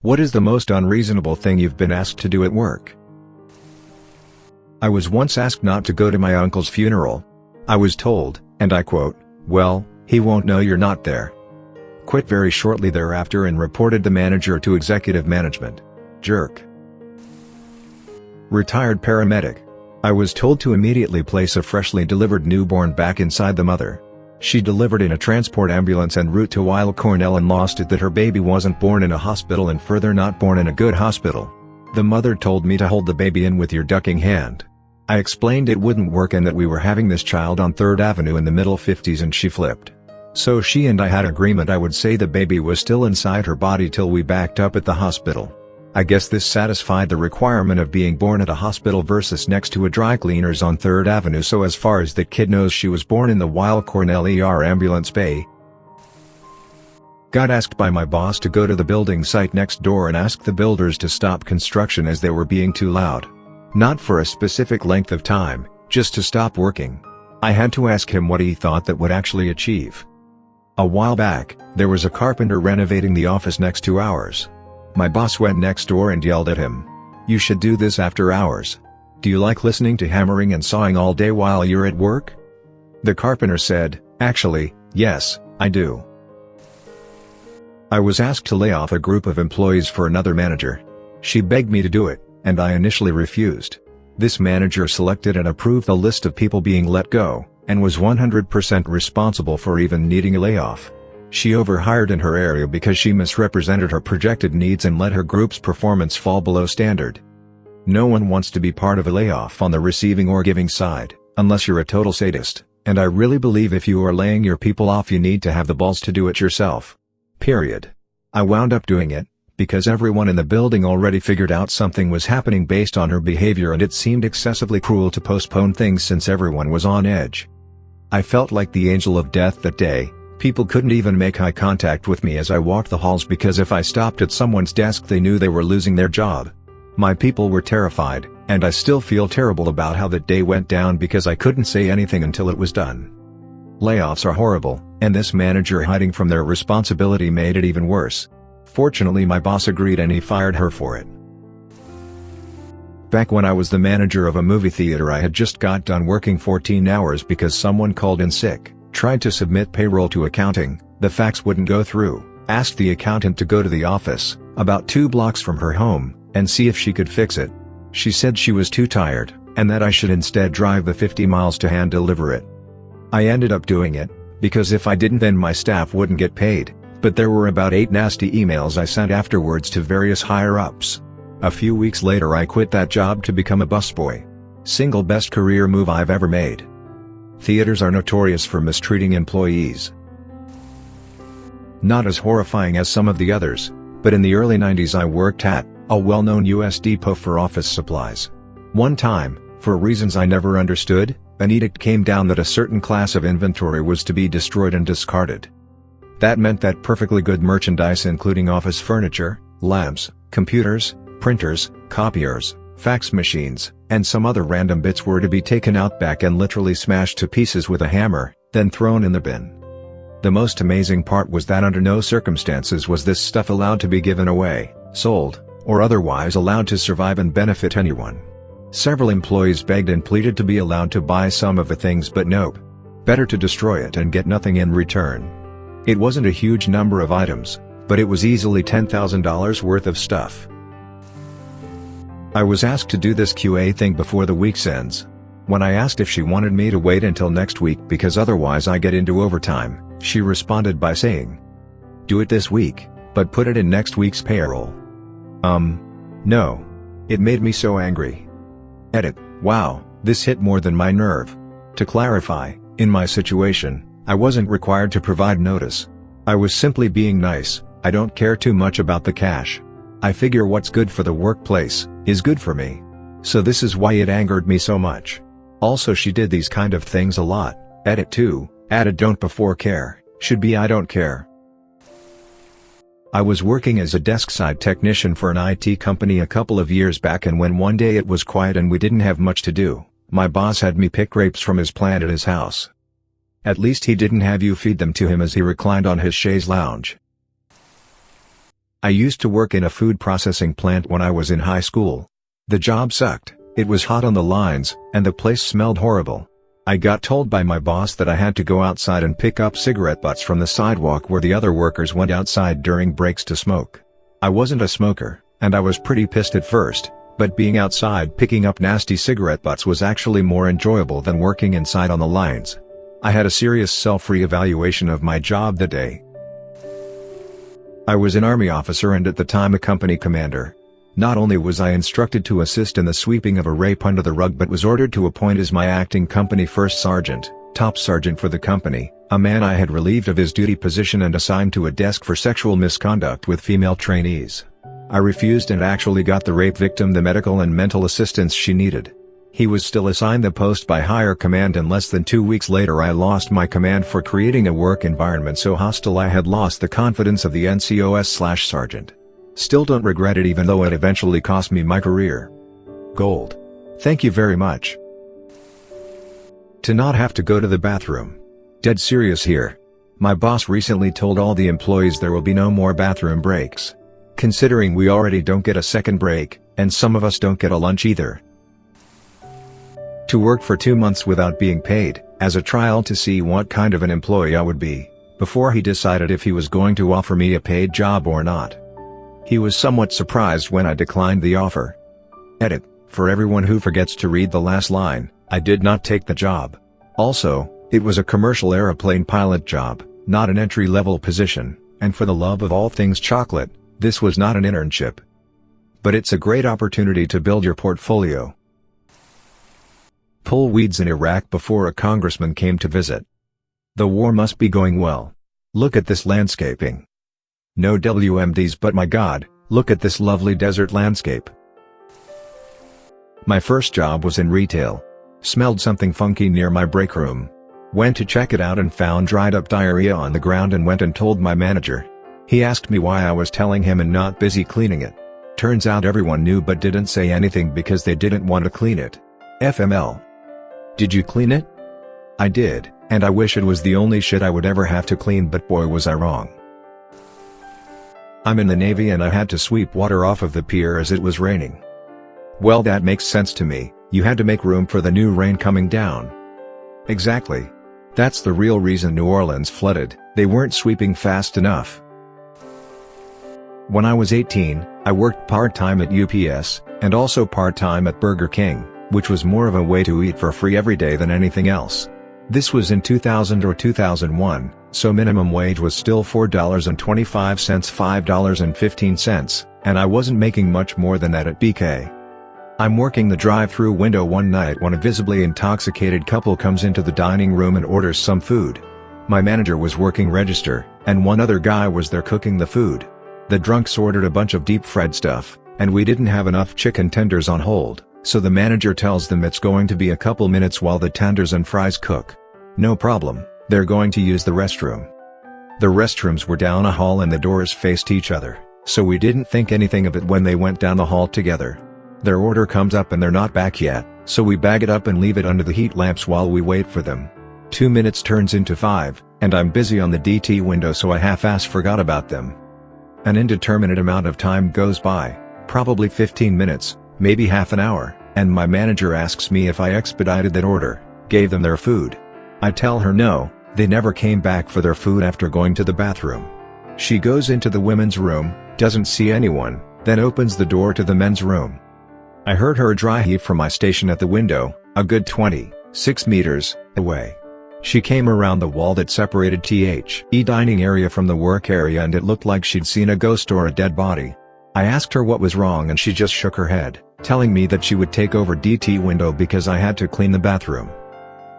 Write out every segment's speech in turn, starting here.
What is the most unreasonable thing you've been asked to do at work? I was once asked not to go to my uncle's funeral. I was told, and I quote, "Well, he won't know you're not there." Quit very shortly thereafter and reported the manager to executive management. Jerk. Retired paramedic. I was told to immediately place a freshly delivered newborn back inside the mother. She delivered in a transport ambulance en route to Weill Cornell and lost it that her baby wasn't born in a hospital and further not born in a good hospital. The mother told me to hold the baby in with your ducking hand. I explained it wouldn't work and that we were having this child on 3rd Avenue in the middle 50s and she flipped. So she and I had agreement I would say the baby was still inside her body till we backed up at the hospital. I guess this satisfied the requirement of being born at a hospital versus next to a dry cleaners on 3rd Avenue, so as far as the kid knows she was born in the Weill Cornell ER ambulance bay. Got asked by my boss to go to the building site next door and ask the builders to stop construction as they were being too loud. Not for a specific length of time, just to stop working. I had to ask him what he thought that would actually achieve. A while back, there was a carpenter renovating the office next to ours. My boss went next door and yelled at him, "You should do this after hours. Do you like listening to hammering and sawing all day while you're at work?" The carpenter said, "Actually, yes, I do." I was asked to lay off a group of employees for another manager. She begged me to do it, and I initially refused. This manager selected and approved the list of people being let go, and was 100% responsible for even needing a layoff. She overhired in her area because she misrepresented her projected needs and let her group's performance fall below standard. No one wants to be part of a layoff on the receiving or giving side, unless you're a total sadist, and I really believe if you are laying your people off you need to have the balls to do it yourself. Period. I wound up doing it, because everyone in the building already figured out something was happening based on her behavior and it seemed excessively cruel to postpone things since everyone was on edge. I felt like the angel of death that day. People couldn't even make eye contact with me as I walked the halls because if I stopped at someone's desk they knew they were losing their job. My people were terrified, and I still feel terrible about how that day went down because I couldn't say anything until it was done. Layoffs are horrible, and this manager hiding from their responsibility made it even worse. Fortunately my boss agreed and he fired her for it. Back when I was the manager of a movie theater I had just got done working 14 hours because someone called in sick. Tried to submit payroll to accounting, the fax wouldn't go through, asked the accountant to go to the office, about 2 blocks from her home, and see if she could fix it. She said she was too tired, and that I should instead drive the 50 miles to hand deliver it. I ended up doing it, because if I didn't then my staff wouldn't get paid, but there were about 8 nasty emails I sent afterwards to various higher-ups. A few weeks later I quit that job to become a busboy. Single best career move I've ever made. Theaters are notorious for mistreating employees. Not as horrifying as some of the others, but in the early 90s I worked at a well-known US depot for office supplies. One time, for reasons I never understood, an edict came down that a certain class of inventory was to be destroyed and discarded. That meant that perfectly good merchandise including office furniture, lamps, computers, printers, copiers, fax machines, and some other random bits were to be taken out back and literally smashed to pieces with a hammer, then thrown in the bin. The most amazing part was that under no circumstances was this stuff allowed to be given away, sold, or otherwise allowed to survive and benefit anyone. Several employees begged and pleaded to be allowed to buy some of the things, but nope. Better to destroy it and get nothing in return. It wasn't a huge number of items, but it was easily $10,000 worth of stuff. I was asked to do this QA thing before the week's ends. When I asked if she wanted me to wait until next week because otherwise I get into overtime, she responded by saying, "Do it this week, but put it in next week's payroll." No. It made me so angry. Edit. Wow, this hit more than my nerve. To clarify, in my situation, I wasn't required to provide notice. I was simply being nice. I don't care too much about the cash. I figure what's good for the workplace is good for me. So this is why it angered me so much. Also she did these kind of things a lot. Edit 2, added don't before care, should be I don't care. I was working as a desk-side technician for an IT company a couple of years back, and when one day it was quiet and we didn't have much to do, my boss had me pick grapes from his plant at his house. At least he didn't have you feed them to him as he reclined on his chaise lounge. I used to work in a food processing plant when I was in high school. The job sucked, it was hot on the lines, and the place smelled horrible. I got told by my boss that I had to go outside and pick up cigarette butts from the sidewalk where the other workers went outside during breaks to smoke. I wasn't a smoker, and I was pretty pissed at first, but being outside picking up nasty cigarette butts was actually more enjoyable than working inside on the lines. I had a serious self-re-evaluation of my job that day. I was an Army officer and at the time a company commander. Not only was I instructed to assist in the sweeping of a rape under the rug but was ordered to appoint as my acting company first sergeant, top sergeant for the company, a man I had relieved of his duty position and assigned to a desk for sexual misconduct with female trainees. I refused and actually got the rape victim the medical and mental assistance she needed. He was still assigned the post by higher command and less than 2 weeks later I lost my command for creating a work environment so hostile I had lost the confidence of the NCOS/sergeant. Still don't regret it even though it eventually cost me my career. Gold. Thank you very much. To not have to go to the bathroom. Dead serious here. My boss recently told all the employees there will be no more bathroom breaks. Considering we already don't get a second break, and some of us don't get a lunch either. To work for 2 months without being paid, as a trial to see what kind of an employee I would be, before he decided if he was going to offer me a paid job or not. He was somewhat surprised when I declined the offer. Edit: for everyone who forgets to read the last line, I did not take the job. Also, it was a commercial airplane pilot job, not an entry-level position, and for the love of all things chocolate, this was not an internship. But it's a great opportunity to build your portfolio. Pull weeds in Iraq before a congressman came to visit. The war must be going well. Look at this landscaping. No WMDs, but my God, look at this lovely desert landscape. My first job was in retail. Smelled something funky near my break room. Went to check it out and found dried up diarrhea on the ground and went and told my manager. He asked me why I was telling him and not busy cleaning it. Turns out everyone knew but didn't say anything because they didn't want to clean it. FML. Did you clean it? I did, and I wish it was the only shit I would ever have to clean, but boy was I wrong. I'm in the Navy and I had to sweep water off of the pier as it was raining. Well, that makes sense to me, you had to make room for the new rain coming down. Exactly. That's the real reason New Orleans flooded, they weren't sweeping fast enough. When I was 18, I worked part-time at UPS, and also part-time at Burger King, which was more of a way to eat for free every day than anything else. This was in 2000 or 2001, so minimum wage was still $4.25, $5.15, and I wasn't making much more than that at BK. I'm working the drive-through window one night when a visibly intoxicated couple comes into the dining room and orders some food. My manager was working register, and one other guy was there cooking the food. The drunks ordered a bunch of deep-fried stuff, and we didn't have enough chicken tenders on hold, so the manager tells them it's going to be a couple minutes while the tenders and fries cook. No problem, they're going to use the restroom. The restrooms were down a hall and the doors faced each other, so we didn't think anything of it when they went down the hall together. Their order comes up and they're not back yet, so we bag it up and leave it under the heat lamps while we wait for them. 2 minutes turns into 5, and I'm busy on the DT window so I half-ass forgot about them. An indeterminate amount of time goes by, probably 15 minutes, maybe half an hour, and my manager asks me if I expedited that order, gave them their food. I tell her no, they never came back for their food after going to the bathroom. She goes into the women's room, doesn't see anyone, then opens the door to the men's room. I heard her dry heave from my station at the window, a good 26 meters away. She came around the wall that separated the dining area from the work area and it looked like she'd seen a ghost or a dead body. I asked her what was wrong and she just shook her head, telling me that she would take over DT window because I had to clean the bathroom.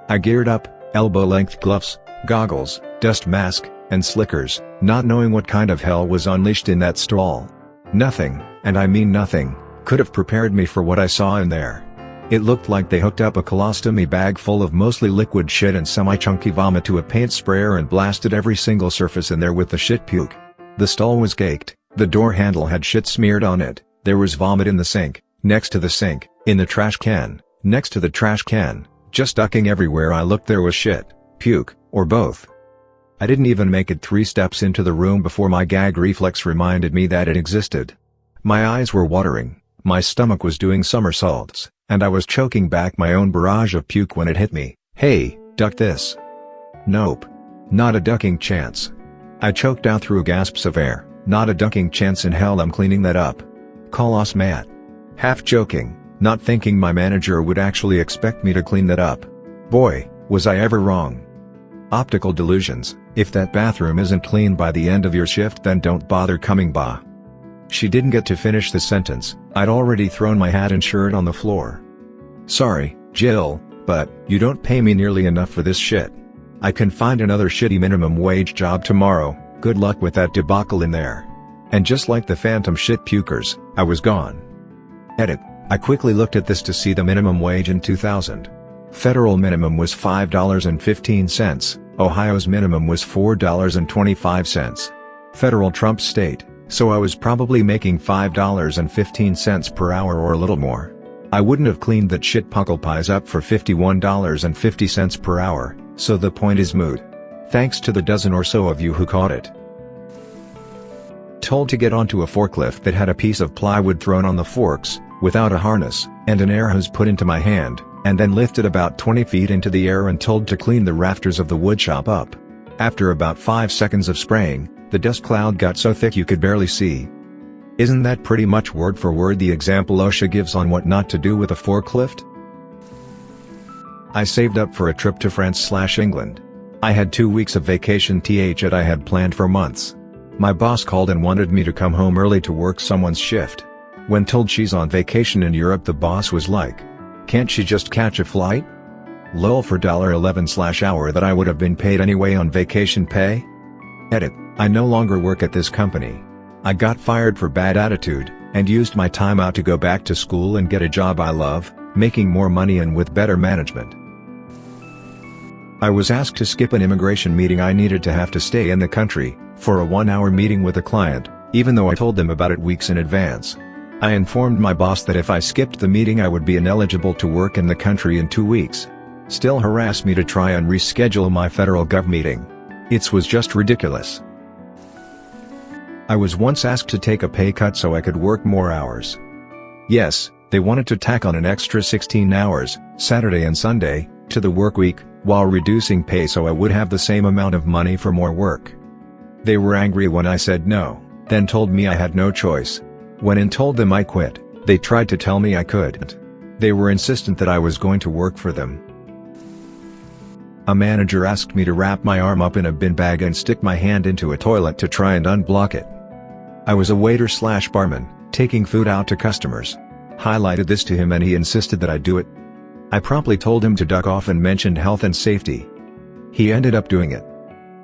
I geared up, elbow-length gloves, goggles, dust mask, and slickers, not knowing what kind of hell was unleashed in that stall. Nothing, and I mean nothing, could have prepared me for what I saw in there. It looked like they hooked up a colostomy bag full of mostly liquid shit and semi-chunky vomit to a paint sprayer and blasted every single surface in there with the shit puke. The stall was caked, the door handle had shit smeared on it, there was vomit in the sink, next to the sink, in the trash can, next to the trash can, just ducking everywhere I looked there was shit, puke, or both. I didn't even make it 3 steps into the room before my gag reflex reminded me that it existed. My eyes were watering, my stomach was doing somersaults, and I was choking back my own barrage of puke when it hit me. "Hey, duck this." Nope. Not a ducking chance. I choked out through gasps of air. Not a ducking chance in hell, I'm cleaning that up. Call us Matt. Half joking, not thinking my manager would actually expect me to clean that up. Boy, was I ever wrong. Optical delusions. If that bathroom isn't clean by the end of your shift, then don't bother coming by. She didn't get to finish the sentence. I'd already thrown my hat and shirt on the floor. Sorry, Jill, but you don't pay me nearly enough for this shit. I can find another shitty minimum wage job tomorrow. Good luck with that debacle in there. And just like the phantom shit pukers, I was gone. Edit. I quickly looked at this to see the minimum wage in 2000. Federal minimum was $5.15, Ohio's minimum was $4.25. Federal trumps state, so I was probably making $5.15 per hour or a little more. I wouldn't have cleaned that shit puckle pies up for $51.50 per hour, so the point is moot. Thanks to the dozen or so of you who caught it. Told to get onto a forklift that had a piece of plywood thrown on the forks, without a harness, and an air hose put into my hand, and then lifted about 20 feet into the air and told to clean the rafters of the woodshop up. After about 5 seconds of spraying, the dust cloud got so thick you could barely see. Isn't that pretty much word for word the example OSHA gives on what not to do with a forklift? I saved up for a trip to France/England. I had 2 weeks of vacation that I had planned for months. My boss called and wanted me to come home early to work someone's shift. When told she's on vacation in Europe, the boss was like, "Can't she just catch a flight?" Lol, for $11/hour that I would have been paid anyway on vacation pay? Edit. I no longer work at this company. I got fired for bad attitude, and used my time out to go back to school and get a job I love, making more money and with better management. I was asked to skip an immigration meeting I needed to have to stay in the country, for a 1-hour meeting with a client, even though I told them about it weeks in advance. I informed my boss that if I skipped the meeting I would be ineligible to work in the country in 2 weeks. Still harassed me to try and reschedule my federal gov meeting. It was just ridiculous. I was once asked to take a pay cut so I could work more hours. Yes, they wanted to tack on an extra 16 hours, Saturday and Sunday, to the work week, while reducing pay so I would have the same amount of money for more work. They were angry when I said no, then told me I had no choice. When I told them I quit, they tried to tell me I couldn't. They were insistent that I was going to work for them. A manager asked me to wrap my arm up in a bin bag and stick my hand into a toilet to try and unblock it. I was a waiter/barman, taking food out to customers. Highlighted this to him and he insisted that I do it. I promptly told him to duck off and mentioned health and safety. He ended up doing it.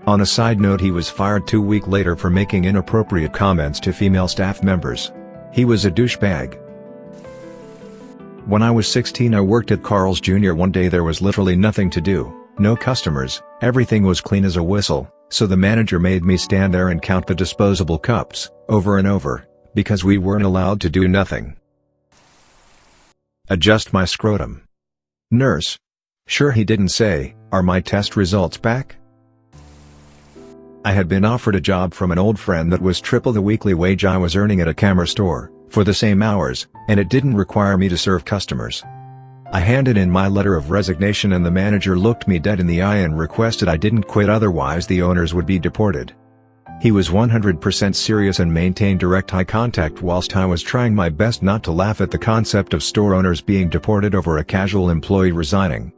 On a side note, he was fired 2 weeks later for making inappropriate comments to female staff members. He was a douchebag. When I was 16 I worked at Carl's Jr. One day there was literally nothing to do, no customers, everything was clean as a whistle, so the manager made me stand there and count the disposable cups, over and over, because we weren't allowed to do nothing. Adjust my scrotum. Nurse. Sure, he didn't say, "Are my test results back?" I had been offered a job from an old friend that was triple the weekly wage I was earning at a camera store, for the same hours, and it didn't require me to serve customers. I handed in my letter of resignation and the manager looked me dead in the eye and requested I didn't quit, otherwise the owners would be deported. He was 100% serious and maintained direct eye contact whilst I was trying my best not to laugh at the concept of store owners being deported over a casual employee resigning.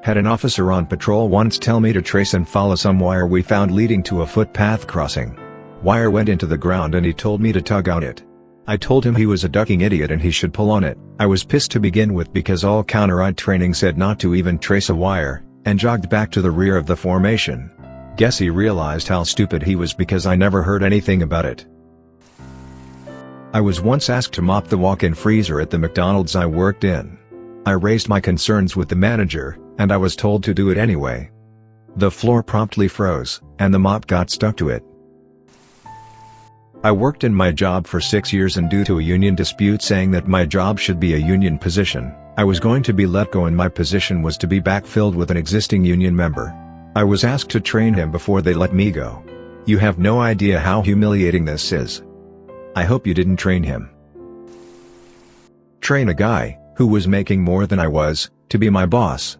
Had an officer on patrol once tell me to trace and follow some wire we found leading to a footpath crossing. Wire went into the ground and he told me to tug on it. I told him he was a ducking idiot and he should pull on it. I was pissed to begin with because all counter-eye training said not to even trace a wire, and jogged back to the rear of the formation. Guess he realized how stupid he was because I never heard anything about it. I was once asked to mop the walk-in freezer at the McDonald's I worked in. I raised my concerns with the manager, and I was told to do it anyway. The floor promptly froze, and the mop got stuck to it. I worked in my job for 6 years and due to a union dispute saying that my job should be a union position, I was going to be let go and my position was to be backfilled with an existing union member. I was asked to train him before they let me go. You have no idea how humiliating this is. I hope you didn't train him. Train a guy, who was making more than I was, to be my boss.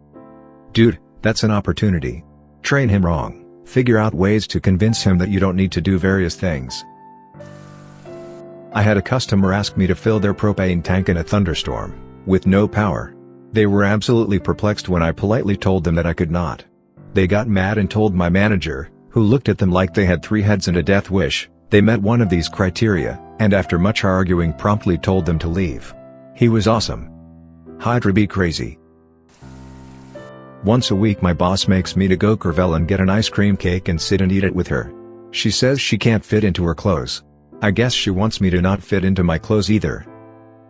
Dude, that's an opportunity. Train him wrong, figure out ways to convince him that you don't need to do various things. I had a customer ask me to fill their propane tank in a thunderstorm, with no power. They were absolutely perplexed when I politely told them that I could not. They got mad and told my manager, who looked at them like they had 3 heads and a death wish, they met one of these criteria, and after much arguing promptly told them to leave. He was awesome. Hydra be crazy. Once a week my boss makes me to go Corvel and get an ice cream cake and sit and eat it with her. She says she can't fit into her clothes. I guess she wants me to not fit into my clothes either.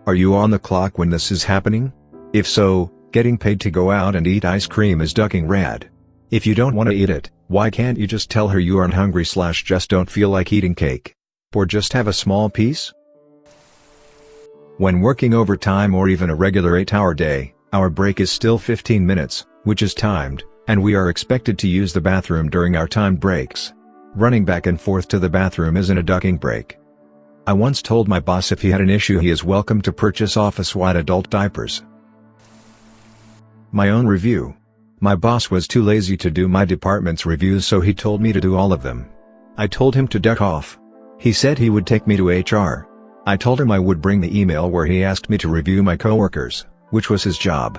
Are you on the clock when this is happening? If so, getting paid to go out and eat ice cream is ducking rad. If you don't want to eat it, why can't you just tell her you aren't hungry / just don't feel like eating cake? Or just have a small piece? When working overtime or even a regular 8-hour day, our break is still 15 minutes, which is timed, and we are expected to use the bathroom during our timed breaks. Running back and forth to the bathroom isn't a ducking break. I once told my boss if he had an issue he is welcome to purchase office-wide adult diapers. My own review. My boss was too lazy to do my department's reviews, so he told me to do all of them. I told him to duck off. He said he would take me to HR. I told him I would bring the email where he asked me to review my coworkers, which was his job.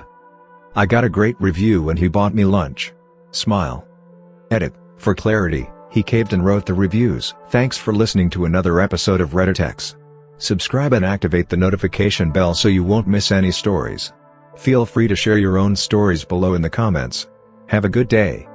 I got a great review and he bought me lunch. Smile. Edit. For clarity, he caved and wrote the reviews. Thanks for listening to another episode of Reddit X. Subscribe and activate the notification bell so you won't miss any stories. Feel free to share your own stories below in the comments. Have a good day.